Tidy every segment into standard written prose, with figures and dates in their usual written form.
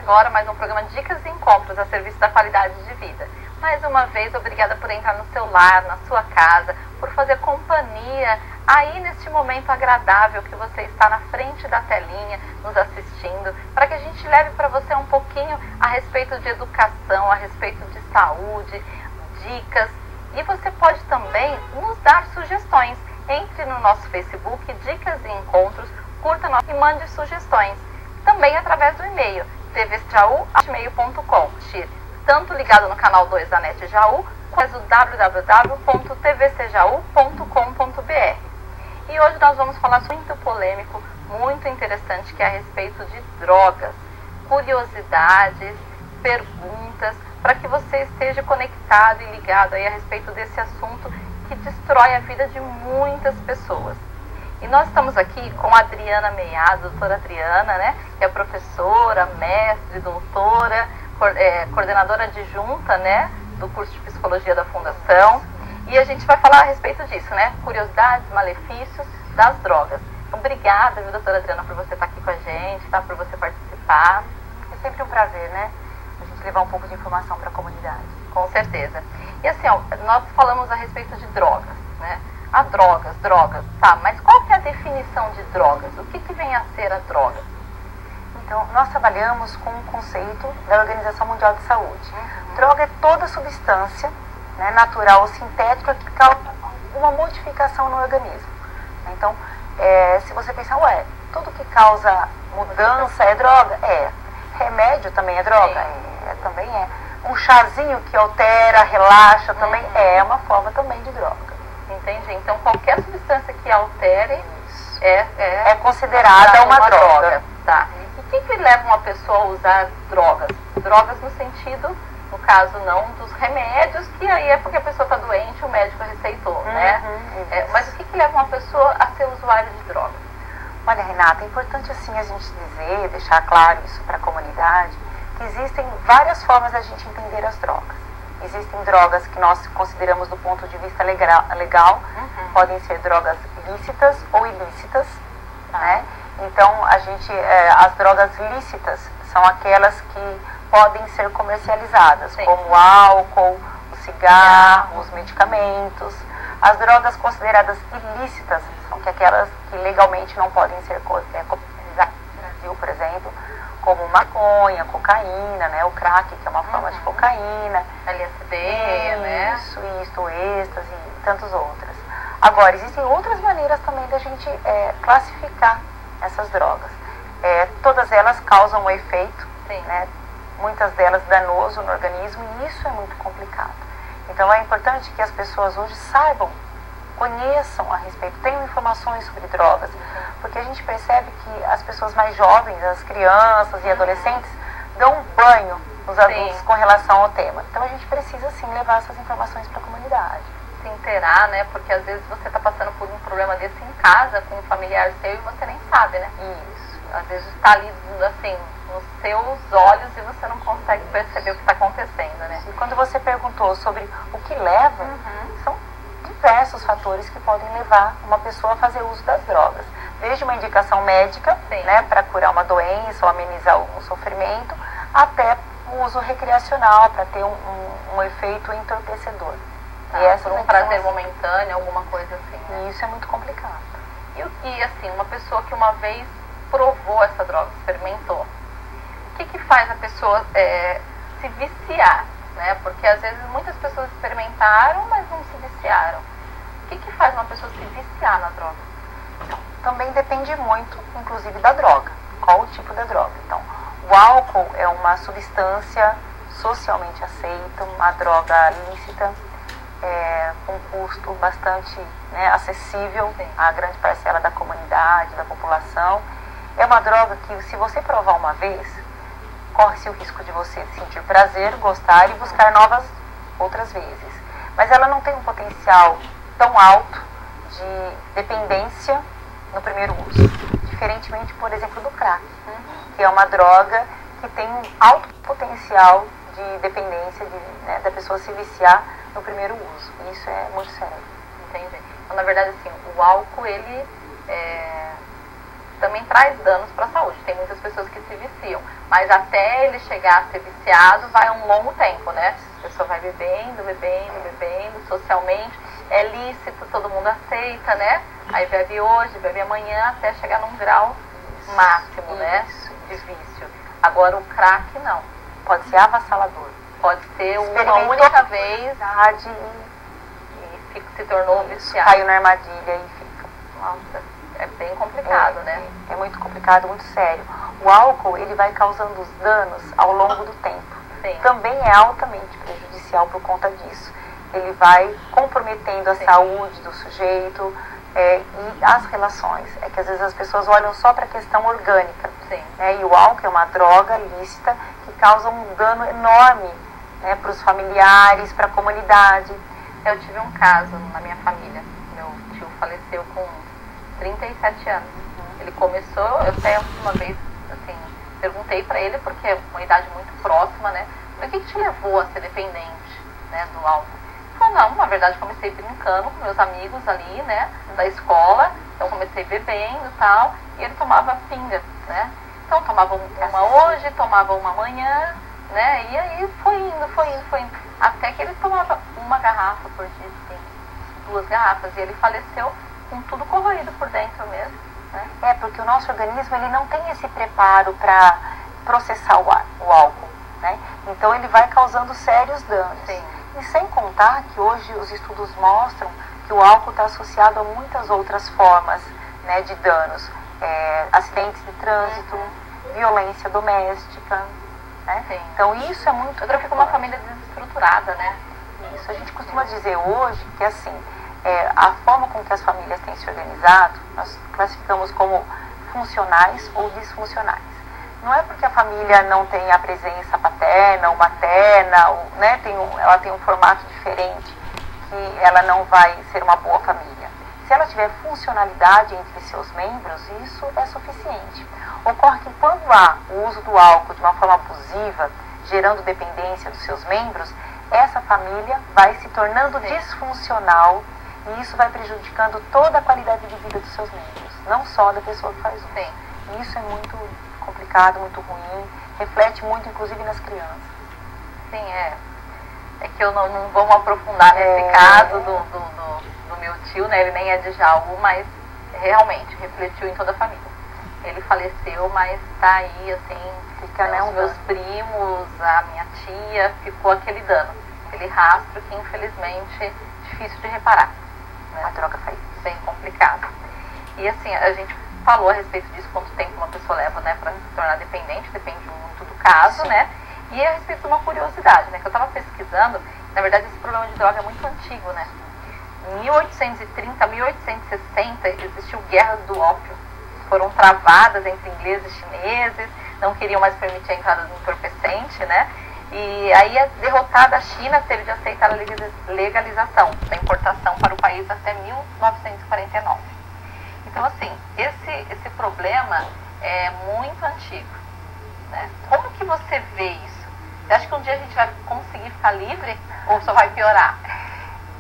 agora mais um programa Dicas e Encontros a serviço da qualidade de vida. Mais uma vez, obrigada por entrar no seu lar, na sua casa, por fazer companhia aí neste momento agradável que você está na frente da telinha, nos assistindo, para que a gente leve para você um pouquinho a respeito de educação, a respeito de saúde, dicas. E você pode também nos dar sugestões. Entre no nosso Facebook, Dicas e Encontros, curta e mande sugestões. Também através do e-mail, tvjaú@gmail.com, tanto ligado no canal 2 da NET Jaú, quanto o www.tvcjaú.com.br. E hoje nós vamos falar sobre muito polêmico, muito interessante, que é a respeito de drogas, curiosidades, perguntas, para que você esteja conectado e ligado aí a respeito desse assunto que destrói a vida de muitas pessoas. E nós estamos aqui com a Adriana Meiado, doutora Adriana, né, que é professora, mestre, doutora, coordenadora adjunta, né, do curso de Psicologia da Fundação. E a gente vai falar a respeito disso, né, curiosidades, malefícios das drogas. Então, obrigada, viu, doutora Adriana, por você estar aqui com a gente, tá, por você participar. É sempre um prazer, né, a gente levar um pouco de informação para a comunidade. Com certeza. E assim, ó, nós falamos a respeito de drogas, né? Drogas, tá, mas qual que é a definição de drogas? O que vem a ser a droga? Então, nós trabalhamos com o conceito da Organização Mundial de Saúde. Droga é toda substância, né, natural ou sintética que causa uma modificação no organismo. Então, se você pensar, tudo que causa mudança é droga? Remédio também é droga? Também é. Um chazinho que altera, relaxa, também é uma forma também de droga. Entendi. Então, qualquer substância que altere é considerada uma droga. Tá. E o que leva uma pessoa a usar drogas? Drogas no sentido, no caso, não dos remédios, que aí é porque a pessoa está doente, o médico receitou, né? Mas o que leva uma pessoa a ser usuário de drogas? Olha, Renata, é importante assim a gente dizer, deixar claro isso para a comunidade, que existem várias formas da gente entender as drogas. Existem drogas que nós consideramos do ponto de vista legal, podem ser drogas lícitas ou ilícitas, né? Então, as drogas lícitas são aquelas que podem ser comercializadas, como o álcool, o cigarro, os medicamentos. As drogas consideradas ilícitas são aquelas que legalmente não podem ser comercializadas no Brasil, por exemplo, como maconha, cocaína, né, o crack, que é uma forma de cocaína, LSD, né? Isso, o êxtase e tantas outras. Agora, existem outras maneiras também da gente classificar essas drogas. Todas elas causam um efeito, né, muitas delas danoso no organismo, e isso é muito complicado. Então, é importante que as pessoas hoje saibam, conheçam a respeito, tenham informações sobre drogas, porque a gente percebe que as pessoas mais jovens, as crianças e adolescentes, dão um banho nos adultos com relação ao tema. Então a gente precisa sim levar essas informações para a comunidade. Se inteirar, né? Porque às vezes você está passando por um problema desse em casa, com um familiar seu, e você nem sabe, né? Isso. Às vezes está ali, assim, nos seus olhos e você não consegue perceber o que está acontecendo, né? E quando você perguntou sobre o que leva, são diversos fatores que podem levar uma pessoa a fazer uso das drogas. Desde uma indicação médica, né, para curar uma doença ou amenizar algum sofrimento, até o uso recreacional, para ter um efeito entorpecedor. E por um prazer momentâneo, alguma coisa assim, né? E isso é muito complicado. E o que, assim, uma pessoa que uma vez provou essa droga, experimentou, o que faz a pessoa se viciar, né? Porque às vezes muitas pessoas experimentaram, mas não se viciaram. O que faz uma pessoa se viciar na droga? Então, também depende muito, inclusive, da droga. Qual o tipo da droga? Então, o álcool é uma substância socialmente aceita, uma droga lícita, com um custo bastante, né, acessível à grande parcela da comunidade, da população. É uma droga que, se você provar uma vez, corre-se o risco de você sentir prazer, gostar e buscar outras vezes. Mas ela não tem um potencial tão alto de dependência no primeiro uso. Diferentemente, por exemplo, do crack, que é uma droga que tem um alto potencial de dependência, da pessoa se viciar no primeiro uso. Isso é muito sério. Entendi. Então, na verdade, assim, o álcool, ele também traz danos para a saúde. Tem muitas pessoas que se viciam, mas até ele chegar a ser viciado vai um longo tempo, né? A pessoa vai bebendo, bebendo, bebendo, socialmente, é lícito, todo mundo aceita, né? Aí bebe hoje, bebe amanhã, até chegar num grau máximo, né? De vício. Agora o crack não. Pode ser avassalador. Pode ser uma única vez e se tornou viciado. Caiu na armadilha e fica. Nossa, é bem complicado, né? É muito complicado, muito sério. O álcool, ele vai causando os danos ao longo do tempo. Sim. Também é altamente prejudicial por conta disso. Ele vai comprometendo a saúde do sujeito e as relações. É que às vezes as pessoas olham só para a questão orgânica. Sim. Né? E o álcool é uma droga lícita que causa um dano enorme, né, para os familiares, para a comunidade. Eu tive um caso na minha família. Meu tio faleceu com 37 anos. Ele começou, eu até uma vez, assim, perguntei para ele, porque é uma idade muito próxima, né? O que te levou a ser dependente, né, do álcool? Ele falou, não, na verdade comecei brincando com meus amigos ali, né, da escola. Então comecei bebendo e tal, e ele tomava pinga, né? Então tomava uma hoje, tomava uma amanhã, né? E aí foi indo. Até que ele tomava uma garrafa por dia, assim, 2 garrafas. E ele faleceu com tudo corroído por dentro mesmo, né? É, porque o nosso organismo, ele não tem esse preparo para processar o álcool, né? Então ele vai causando sérios danos. Sim. E sem contar que hoje os estudos mostram que o álcool está associado a muitas outras formas, né, de danos. Acidentes de trânsito, violência doméstica, né? Sim. Então isso é muito... Outra fica uma família desestruturada, né? Isso, a gente costuma dizer hoje que assim, a forma com que as famílias têm se organizado, nós classificamos como funcionais ou disfuncionais. Não é porque a família não tem a presença paterna ou materna, ou, né, ela tem um formato diferente, que ela não vai ser uma boa família. Se ela tiver funcionalidade entre seus membros, isso é suficiente. Ocorre que quando há o uso do álcool de uma forma abusiva, gerando dependência dos seus membros, essa família vai se tornando disfuncional e isso vai prejudicando toda a qualidade de vida dos seus membros, não só da pessoa que faz uso. E isso é muito complicado, muito ruim, reflete muito inclusive nas crianças. Sim, é que eu não vou me aprofundar nesse caso do meu tio, né? Ele nem é de Jaú, mas realmente refletiu em toda a família. Ele faleceu, mas tá aí, assim, os meus primos, a minha tia, ficou aquele dano, aquele rastro que infelizmente é difícil de reparar, né? A droga faz bem complicado. E assim, a gente falou a respeito disso, quanto tempo uma pessoa leva, né, para se tornar dependente, depende muito do caso, né? E a respeito de uma curiosidade, né, que eu estava pesquisando, na verdade esse problema de droga é muito antigo, né? Em 1830, 1860, existiu guerras do ópio. Foram travadas entre ingleses e chineses, não queriam mais permitir a entrada do entorpecente, né? E aí a derrotada China teve de aceitar a legalização da importação para o país até 1949. Então, assim, esse problema é muito antigo, né? Como que você vê isso? Você acha que um dia a gente vai conseguir ficar livre ou só vai piorar?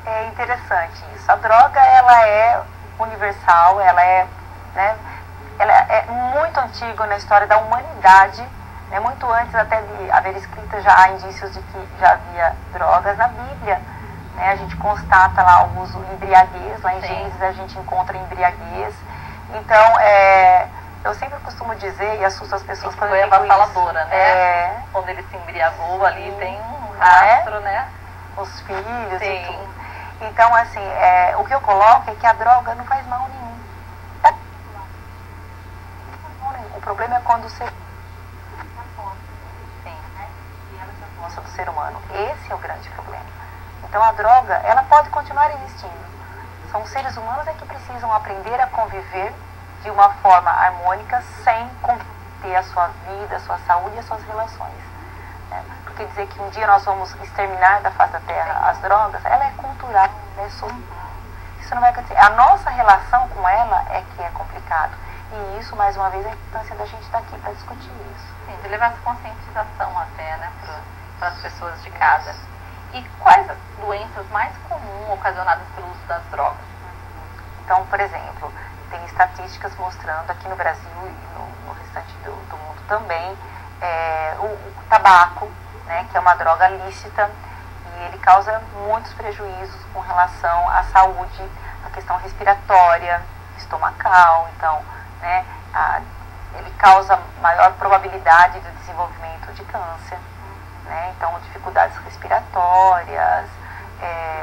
É interessante isso. A droga, ela é universal, ela é muito antiga na história da humanidade, né? Muito antes até de haver escrita já há indícios de que já havia drogas na Bíblia, né? A gente constata lá o uso embriaguez, lá em Gênesis a gente encontra embriaguez. Então, eu sempre costumo dizer e assusto as pessoas quando eu digo isso. Foi avassaladora, né? Quando ele se embriagou ali, tem um rastro, né? Os filhos e tudo. Então, assim, o que eu coloco é que a droga não faz mal nenhum. O problema é quando você gosta do ser humano. Esse é o grande problema. Então, a droga, ela pode continuar existindo. São seres humanos que precisam aprender a conviver de uma forma harmônica sem comprometer a sua vida, a sua saúde e as suas relações. Porque dizer que um dia nós vamos exterminar da face da terra as drogas, ela é cultural, né? Isso não vai acontecer. A nossa relação com ela é que é complicado. E isso, mais uma vez, é a importância da gente estar aqui para discutir isso. Sim, de levar essa conscientização até, né, para as pessoas de casa. E quais as doenças mais comuns ocasionadas pelo uso das drogas? Então, por exemplo, tem estatísticas mostrando aqui no Brasil e no restante do mundo também, o tabaco, né, que é uma droga lícita, e ele causa muitos prejuízos com relação à saúde, à questão respiratória, estomacal. Então, né, ele causa maior probabilidade de desenvolvimento de câncer, né, então dificuldades respiratórias,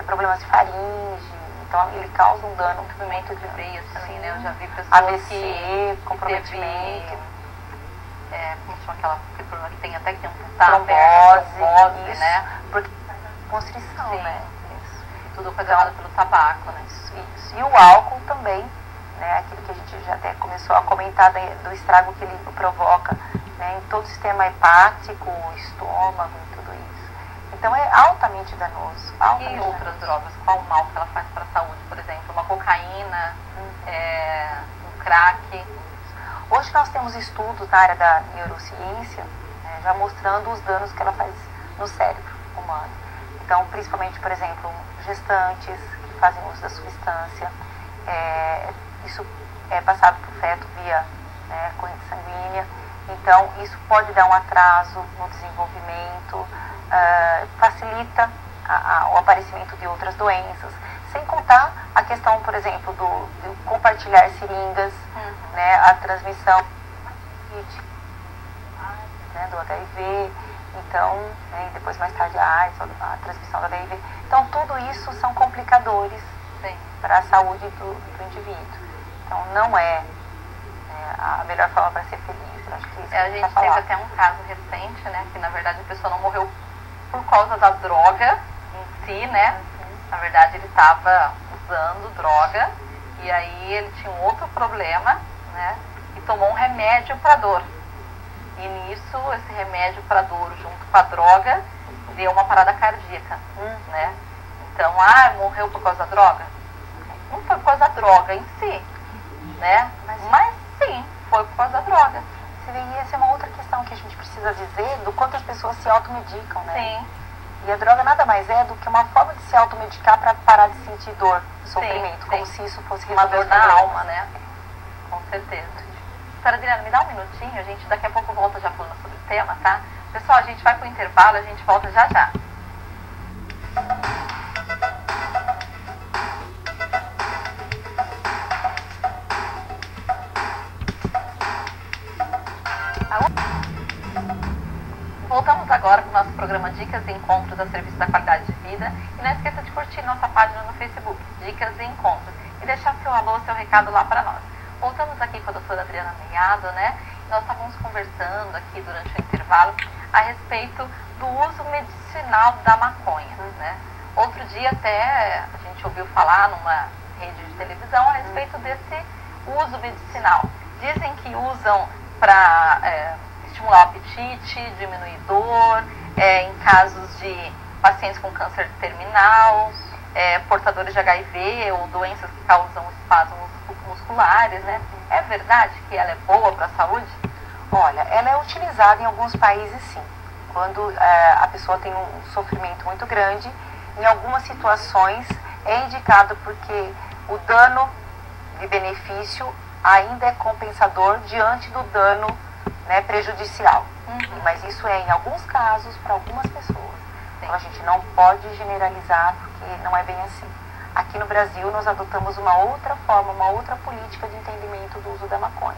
problemas de faringe. Então ele causa um dano, movimento de veias também, né? Eu já vi pessoas AVC, comprometimento, como se chama aquele problema que tem até que tem um trombose, né? Porque constrição, sim, né? Isso. Tudo ocasionado pelo tabaco, né? Isso. E o álcool também, né? Aquilo que a gente já até começou a comentar do estrago que ele provoca, né? Em todo o sistema hepático, estômago e tudo isso. Então é altamente danoso. E outras drogas? Qual o mal que ela faz para a saúde? Por exemplo, uma cocaína, um crack? Hoje nós temos estudos na área da neurociência, né, já mostrando os danos que ela faz no cérebro humano. Então, principalmente, por exemplo, gestantes que fazem uso da substância, isso é passado para o feto via corrente sanguínea. Então, isso pode dar um atraso no desenvolvimento, facilita o aparecimento de outras doenças, sem contar a questão, por exemplo, do compartilhar seringas, né, a transmissão do HIV, então, né, e depois mais tarde a AIDS, a transmissão do HIV. Então, tudo isso são complicadores para a saúde do indivíduo. Então, não é a melhor forma para ser feliz. Eu acho que isso a gente teve até um caso recente, né, que na verdade a pessoa não morreu por causa da droga em si, né? Na verdade ele estava usando droga e aí ele tinha um outro problema, né? E tomou um remédio para dor. E nisso, esse remédio para dor junto com a droga deu uma parada cardíaca, né? Então, morreu por causa da droga? Não foi por causa da droga em si, né? Mas sim, foi por causa da droga. E essa é uma outra questão que a gente precisa dizer do quanto as pessoas se automedicam, né? Sim. E a droga nada mais é do que uma forma de se automedicar para parar de sentir dor, sofrimento, como se isso fosse uma dor na alma, né? Com certeza. Doutora Adriana, me dá um minutinho, a gente daqui a pouco volta já falando sobre o tema, tá? Pessoal, a gente vai pro intervalo, a gente volta já já. Voltamos agora com o nosso programa Dicas e Encontros a serviço da qualidade de vida. E não esqueça de curtir nossa página no Facebook, Dicas e Encontros, e deixar seu alô, seu recado lá para nós. Voltamos aqui com a doutora Adriana Meiado, né? Nós estávamos conversando aqui durante o intervalo a respeito do uso medicinal da maconha, né? Outro dia até a gente ouviu falar numa rede de televisão a respeito desse uso medicinal. Dizem que usam para estimular o apetite, diminuir dor, em casos de pacientes com câncer terminal, portadores de HIV ou doenças que causam espasmos musculares, né? É verdade que ela é boa para a saúde? Olha, ela é utilizada em alguns países sim. Quando a pessoa tem um sofrimento muito grande, em algumas situações é indicado porque o dano de benefício ainda é compensador diante do dano, né, prejudicial. Mas isso é em alguns casos para algumas pessoas. Então a gente não pode generalizar porque não é bem assim. Aqui no Brasil nós adotamos uma outra forma, uma outra política de entendimento do uso da maconha.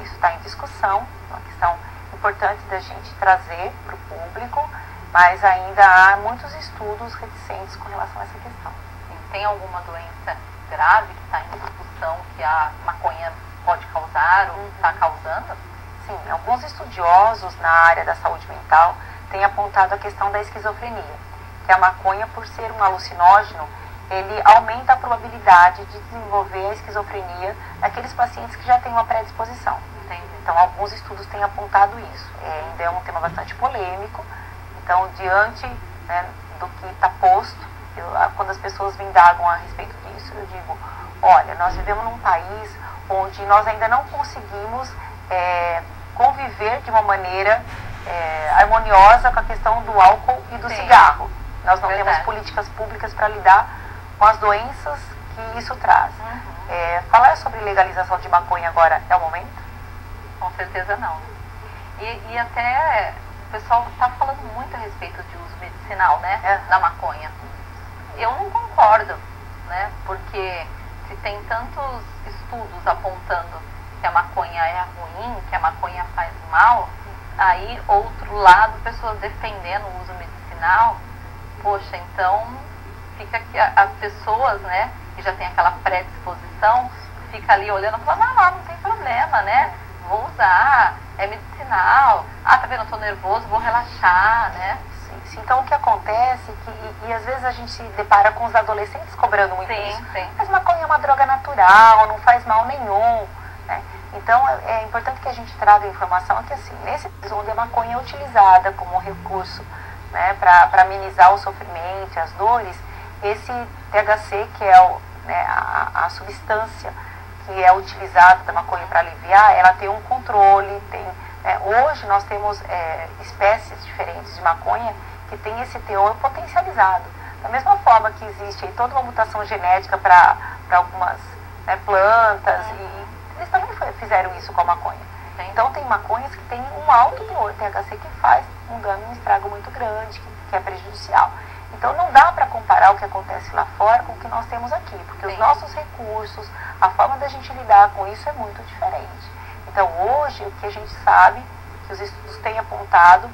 Isso está em discussão, é uma questão importante da gente trazer para o público, mas ainda há muitos estudos reticentes com relação a essa questão. Tem alguma doença grave que está em discussão que a maconha pode causar ou está causando? Sim, alguns estudiosos na área da saúde mental têm apontado a questão da esquizofrenia, que a maconha, por ser um alucinógeno, ele aumenta a probabilidade de desenvolver a esquizofrenia naqueles pacientes que já têm uma predisposição. Entendi. Então, alguns estudos têm apontado isso. Ainda é um tema bastante polêmico. Então, diante, né, do que está posto, quando as pessoas me indagam a respeito disso, eu digo, olha, nós vivemos num país onde nós ainda não conseguimos conviver de uma maneira harmoniosa com a questão do álcool e do cigarro. Nós não temos políticas públicas para lidar com as doenças que isso traz. Falar sobre legalização de maconha agora é o momento? Com certeza não. E até o pessoal está falando muito a respeito de uso medicinal, né, da maconha. Eu não concordo, né, porque se tem tantos estudos apontando que a maconha é ruim, que a maconha faz mal, aí outro lado, pessoas defendendo o uso medicinal, poxa, então fica que as pessoas, né, que já tem aquela predisposição, fica ali olhando e falando, não tem problema, né, vou usar, é medicinal, tá vendo, eu tô nervoso, vou relaxar, né. Sim. Então o que acontece e às vezes a gente se depara com os adolescentes cobrando muito isso. Sim. Mas maconha é uma droga natural, não faz mal nenhum, né? Então é importante que a gente traga a informação que assim, nesse caso onde a maconha é utilizada como recurso, né, para amenizar o sofrimento, as dores, esse THC, que é a substância que é utilizada da maconha para aliviar, ela tem um controle, hoje nós temos espécies diferentes de maconha que tem esse teor potencializado. Da mesma forma que existe aí toda uma mutação genética para algumas plantas, e eles também fizeram isso com a maconha. Então tem maconhas que tem um alto teor THC que faz um dano, um estrago muito grande, que é prejudicial. Então não dá para comparar o que acontece lá fora com o que nós temos aqui, porque os nossos recursos, a forma da gente lidar com isso é muito diferente. Então hoje o que a gente sabe, que os estudos têm apontado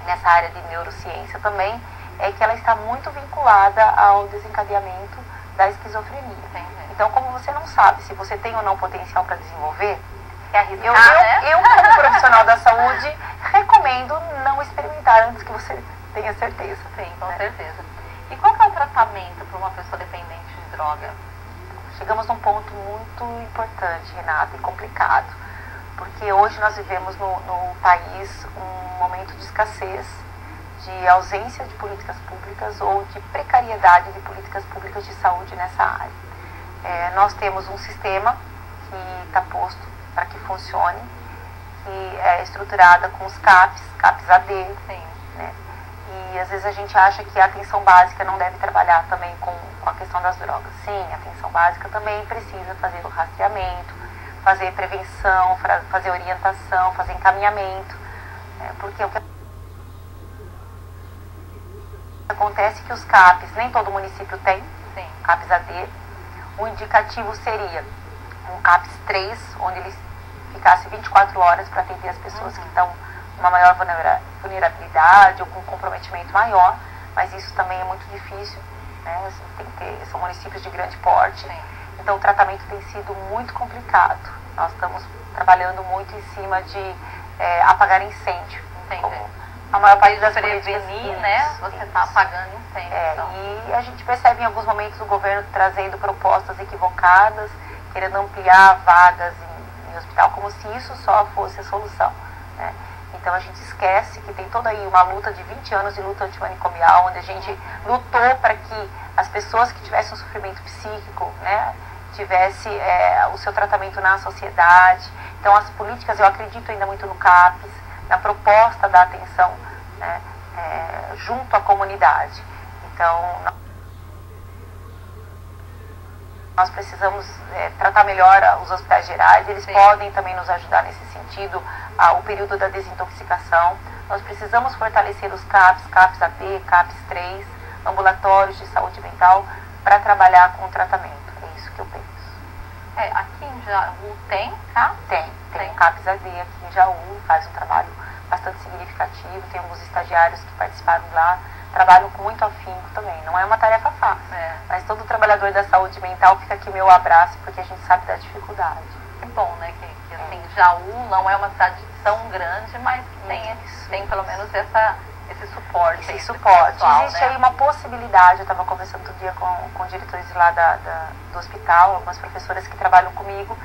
nessa área de neurociência também, é que ela está muito vinculada ao desencadeamento da esquizofrenia. Então como você não sabe se você tem ou não potencial para desenvolver, eu como profissional da saúde recomendo não experimentar antes que você tenha certeza. Sim, com certeza. E qual que é o tratamento para uma pessoa dependente de droga? Chegamos num ponto muito importante, Renata, e complicado, porque hoje nós vivemos no país um momento de escassez, de ausência de políticas públicas ou de precariedade de políticas públicas de saúde nessa área. Nós temos um sistema que está posto para que funcione, que é estruturada com os CAPs AD, né? E às vezes a gente acha que a atenção básica não deve trabalhar também com a questão das drogas. Sim, a atenção básica também precisa fazer o rastreamento, fazer prevenção, fazer orientação, fazer encaminhamento, porque o que acontece é que os CAPs, nem todo município tem, CAPs AD, o indicativo seria um CAPs 3, onde ele ficasse 24 horas para atender as pessoas que estão uma maior vulnerabilidade ou com um comprometimento maior, mas isso também é muito difícil, né? São municípios de grande porte, então o tratamento tem sido muito complicado. Nós estamos trabalhando muito em cima de apagar incêndio, como a maior parte das prevenir, né? Você está apagando incêndio. Então. E a gente percebe em alguns momentos o governo trazendo propostas equivocadas, querendo ampliar vagas em hospital, como se isso só fosse a solução, né? Então a gente esquece que tem toda aí uma luta de 20 anos de luta antimanicomial, onde a gente lutou para que as pessoas que tivessem um sofrimento psíquico, né, tivesse o seu tratamento na sociedade. Então as políticas, eu acredito ainda muito no CAPS, na proposta da atenção, né, junto à comunidade. Então nós precisamos tratar melhor os hospitais gerais, eles podem também nos ajudar nesse sentido, o período da desintoxicação. Nós precisamos fortalecer os CAPs AD, CAPs 3, ambulatórios de saúde mental, para trabalhar com o tratamento. É isso que eu penso. Aqui em Jaú tem, tá? Tem o CAPs AD aqui em Jaú, faz um trabalho bastante significativo, tem alguns estagiários que participaram lá, trabalham com muito afinco também. Não é uma tarefa fácil, mas todo trabalhador da saúde mental fica aqui meu abraço, porque a gente sabe da dificuldade. Que bom, né? Que assim, Jaú não é uma cidade tão grande, mas tem pelo menos esse suporte. Esse suporte. Pessoal, existe aí uma possibilidade, eu estava conversando outro dia com diretores lá do hospital, algumas professoras que trabalham comigo,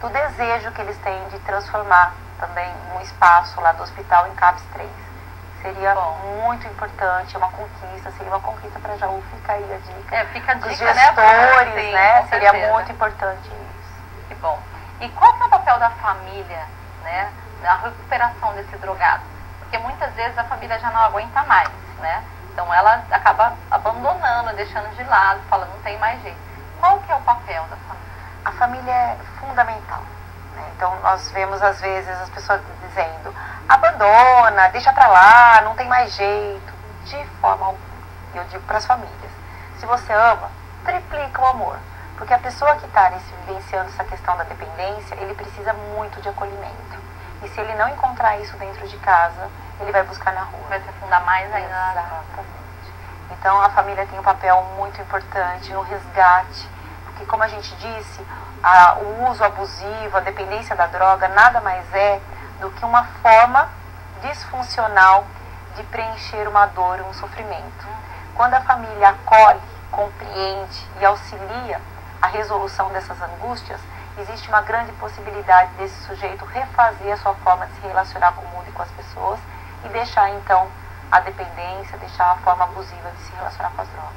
do desejo que eles têm de transformar também um espaço lá do hospital em CAPs 3. Seria muito importante, uma conquista, seria uma conquista para Jaú, fica aí a dica. Fica a dica, os gestores, Sim, né? Seria muito importante isso. Que bom. E qual que é o papel da família, né, na recuperação desse drogado? Porque muitas vezes a família já não aguenta mais, né? Então ela acaba abandonando, deixando de lado, falando não tem mais jeito. Qual que é o papel família é fundamental, né? Então nós vemos às vezes as pessoas dizendo, abandona, deixa pra lá, não tem mais jeito. De forma alguma. Eu digo para as famílias, se você ama, triplica o amor. Porque a pessoa que está vivenciando essa questão da dependência, ele precisa muito de acolhimento. E se ele não encontrar isso dentro de casa, ele vai buscar na rua. Vai se afundar mais ainda. Exatamente. Então a família tem um papel muito importante no resgate. Porque como a gente disse, o uso abusivo, a dependência da droga, nada mais é do que uma forma disfuncional de preencher uma dor, um sofrimento. Quando a família acolhe, compreende e auxilia a resolução dessas angústias, existe uma grande possibilidade desse sujeito refazer a sua forma de se relacionar com o mundo e com as pessoas e deixar então a dependência, deixar a forma abusiva de se relacionar com as drogas.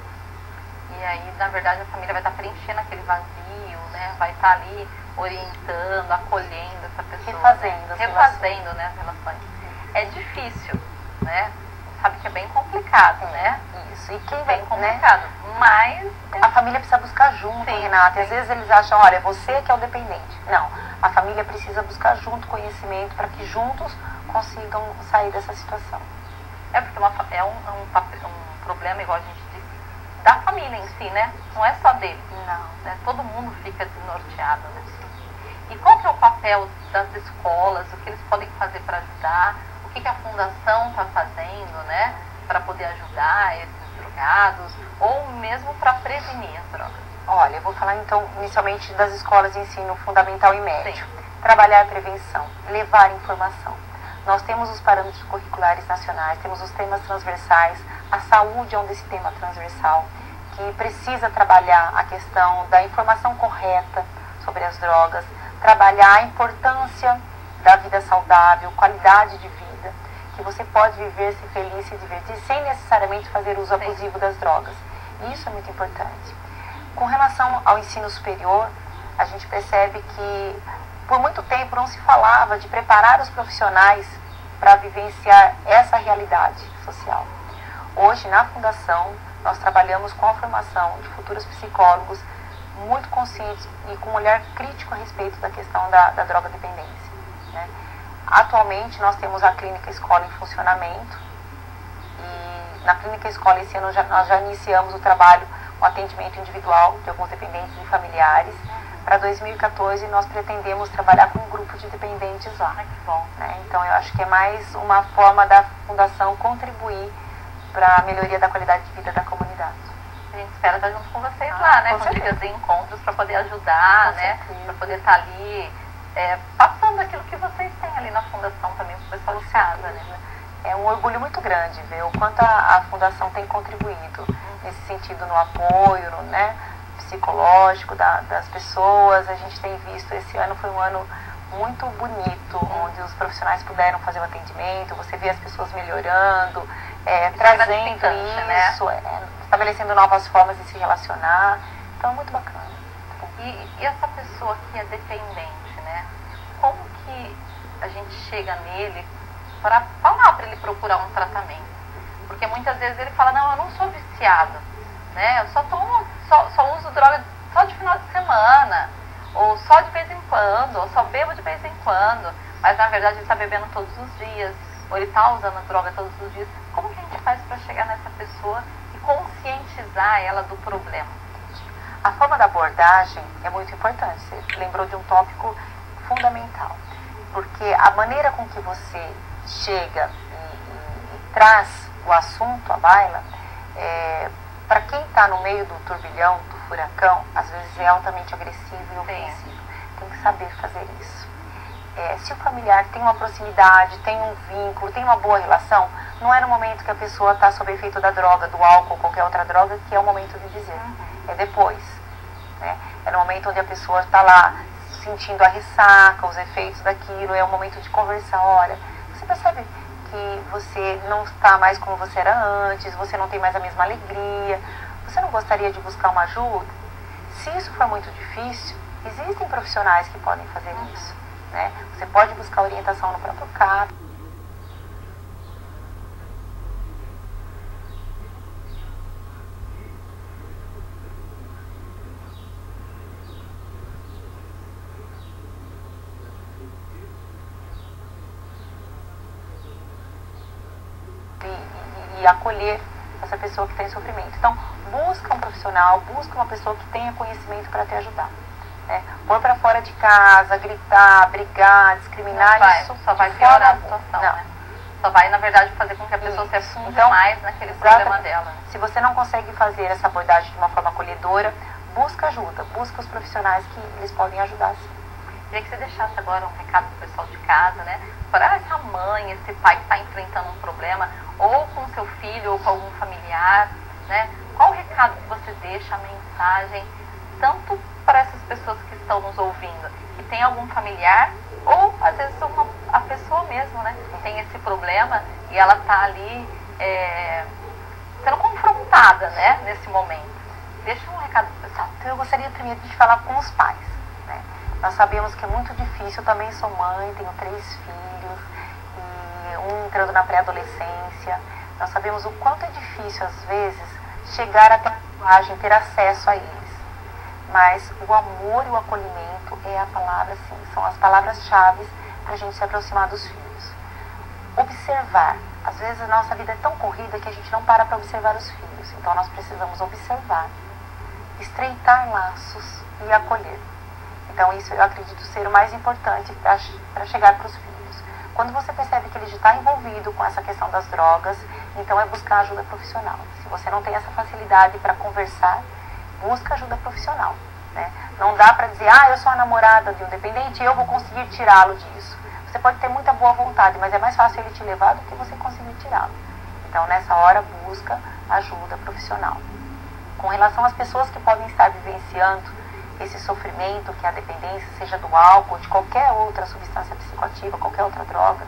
E aí, na verdade, a família vai estar preenchendo aquele vazio, né? Vai estar ali orientando, acolhendo essa pessoa. Refazendo, né, as relações. É difícil, né? Sabe que é bem complicado, né? Isso. E quem bem complicado, né? Mas a família precisa buscar junto, sim, Renata. E às vezes eles acham, olha, você que é o dependente. Não, a família precisa buscar junto conhecimento para que juntos consigam sair dessa situação. É porque é um problema, igual a gente disse, da família em si, né? Não é só dele. Não. Né? Todo mundo fica desnorteado, né? E qual que é o papel das escolas? O que eles podem fazer para ajudar? O que a fundação está fazendo, né, para poder ajudar esses drogados ou mesmo para prevenir as drogas? Olha, eu vou falar então inicialmente das escolas de ensino fundamental e médio. Sim. Trabalhar a prevenção, levar informação. Nós temos os parâmetros curriculares nacionais, temos os temas transversais, a saúde é um desse tema transversal, que precisa trabalhar a questão da informação correta sobre as drogas, trabalhar a importância da vida saudável, qualidade de vida, que você pode viver, ser feliz, se divertir, sem necessariamente fazer uso abusivo das drogas. Isso é muito importante. Com relação ao ensino superior, a gente percebe que por muito tempo não se falava de preparar os profissionais para vivenciar essa realidade social. Hoje, na Fundação, nós trabalhamos com a formação de futuros psicólogos muito conscientes e com um olhar crítico a respeito da questão da droga-dependência, né? Atualmente, nós temos a Clínica Escola em funcionamento e na Clínica Escola esse ano nós já iniciamos o trabalho, o atendimento individual de alguns dependentes e familiares. Para 2014, nós pretendemos trabalhar com um grupo de dependentes lá. Que bom. Né? Então, eu acho que é mais uma forma da Fundação contribuir para a melhoria da qualidade de vida da comunidade. A gente espera estar junto com vocês lá, né? Com dicas e encontros para poder ajudar, né? Para poder estar ali passando aquilo que vocês têm ali na Fundação também para o pessoal de casa, né? É um orgulho muito grande ver o quanto a Fundação tem contribuído nesse sentido no apoio, né, psicológico das pessoas. A gente tem visto, esse ano foi um ano muito bonito, onde os profissionais puderam fazer o atendimento, você vê as pessoas melhorando, trazendo isso, né? Estabelecendo novas formas de se relacionar. Então é muito bacana. E essa pessoa que é dependente, né? Como que a gente chega nele para falar para ele procurar um tratamento? Porque muitas vezes ele fala, não, eu não sou viciado, né? Eu só uso droga só de final de semana, ou só de vez em quando, ou só bebo de vez em quando, mas na verdade ele está bebendo todos os dias, ou ele está usando droga todos os dias. Como que a gente faz para chegar nessa pessoa e conscientizar ela do problema? A forma da abordagem é muito importante. Você lembrou de um tópico fundamental, porque a maneira com que você chega e traz o assunto à baila, para quem está no meio do turbilhão, do furacão, às vezes é altamente agressivo e ofensivo. Tem que saber fazer isso. Se o familiar tem uma proximidade, tem um vínculo, tem uma boa relação, não é no momento que a pessoa está sob efeito da droga, do álcool ou qualquer outra droga, que é o momento de dizer. É depois. Né? É no momento onde a pessoa está lá sentindo a ressaca, os efeitos daquilo, é o momento de conversar. Olha, você percebe que você não está mais como você era antes, você não tem mais a mesma alegria, você não gostaria de buscar uma ajuda? Se isso for muito difícil, existem profissionais que podem fazer isso, né? Você pode buscar orientação no próprio CAP. conseguir acolher essa pessoa que está em sofrimento. Então, busca um profissional, busca uma pessoa que tenha conhecimento para te ajudar. Né? Pôr para fora de casa, gritar, brigar, discriminar, isso só vai piorar a situação, né? Só vai, na verdade, fazer com que a pessoa se afunde mais naquele problema dela. Se você não consegue fazer essa abordagem de uma forma acolhedora, busca ajuda, busca os profissionais que eles podem ajudar, sim. Queria que você deixasse agora um recado para o pessoal de casa, né? Para essa mãe, esse pai que está enfrentando um problema, ou com seu filho, ou com algum familiar, né? Qual o recado que você deixa, a mensagem, tanto para essas pessoas que estão nos ouvindo, que tem algum familiar, ou às vezes a pessoa mesmo, né? Que tem esse problema e ela está ali sendo confrontada, né? Nesse momento. Deixa um recado para o pessoal. Então eu gostaria primeiro de falar com os pais, né? Nós sabemos que é muito difícil, eu também sou mãe, tenho 3 filhos, e um entrando na pré-adolescência. Nós sabemos o quanto é difícil, às vezes, chegar até a linguagem, ter acesso a eles. Mas o amor e o acolhimento é a palavra, sim, são as palavras-chave para a gente se aproximar dos filhos. Observar. Às vezes a nossa vida é tão corrida que a gente não para observar os filhos. Então nós precisamos observar, estreitar laços e acolher. Então isso eu acredito ser o mais importante para chegar para os filhos. Quando você percebe que ele já está envolvido com essa questão das drogas, então é buscar ajuda profissional. Se você não tem essa facilidade para conversar, busca ajuda profissional. Né? Não dá para dizer, eu sou a namorada de um dependente e eu vou conseguir tirá-lo disso. Você pode ter muita boa vontade, mas é mais fácil ele te levar do que você conseguir tirá-lo. Então nessa hora busca ajuda profissional. Com relação às pessoas que podem estar vivenciando esse sofrimento, que é a dependência, seja do álcool, de qualquer outra substância psicoativa, qualquer outra droga,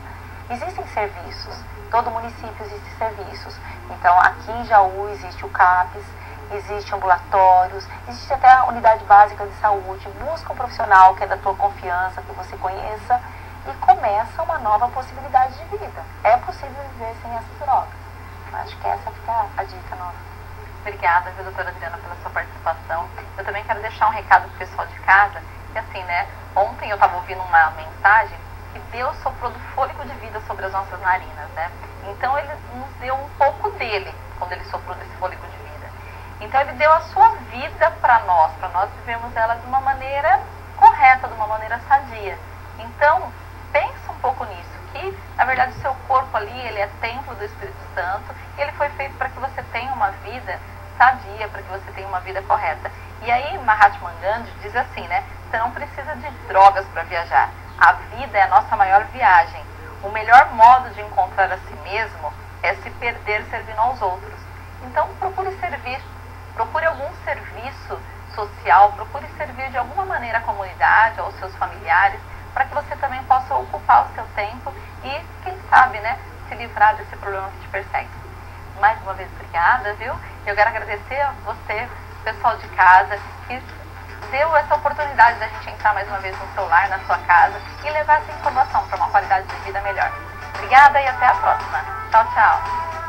existem serviços. Todo município existe serviços. Então aqui em Jaú existe o CAPES, existem ambulatórios, existe até a unidade básica de saúde. Busca um profissional que é da tua confiança, que você conheça, e começa uma nova possibilidade de vida. É possível viver sem essas drogas. Acho que essa fica a dica nova. Obrigada, viu, doutora Adriana, pela sua participação. Eu também quero deixar um recado pro pessoal de casa, que assim, né, ontem eu estava ouvindo uma mensagem que Deus soprou do fôlego de vida sobre as nossas narinas, né? Então ele nos deu um pouco dele, quando ele soprou desse fôlego de vida. Então ele deu a sua vida para nós vivermos ela de uma maneira correta, de uma maneira sadia. Então, pensa um pouco nisso, que na verdade o seu corpo ali, ele é templo do Espírito Santo, e ele foi feito para que você tenha uma vida sadia, para que você tenha uma vida correta. E aí Mahatma Gandhi diz assim, né, você não precisa de drogas para viajar, a vida é a nossa maior viagem. O melhor modo de encontrar a si mesmo é se perder servindo aos outros. Então procure servir, procure algum serviço social, procure servir de alguma maneira a comunidade, aos seus familiares, para que você também possa ocupar o seu tempo e, quem sabe, né, se livrar desse problema que te persegue. Mais uma vez, obrigada, viu? Eu quero agradecer a você, pessoal de casa, que deu essa oportunidade da gente entrar mais uma vez no seu lar, na sua casa, e levar essa informação para uma qualidade de vida melhor. Obrigada e até a próxima. Tchau, tchau.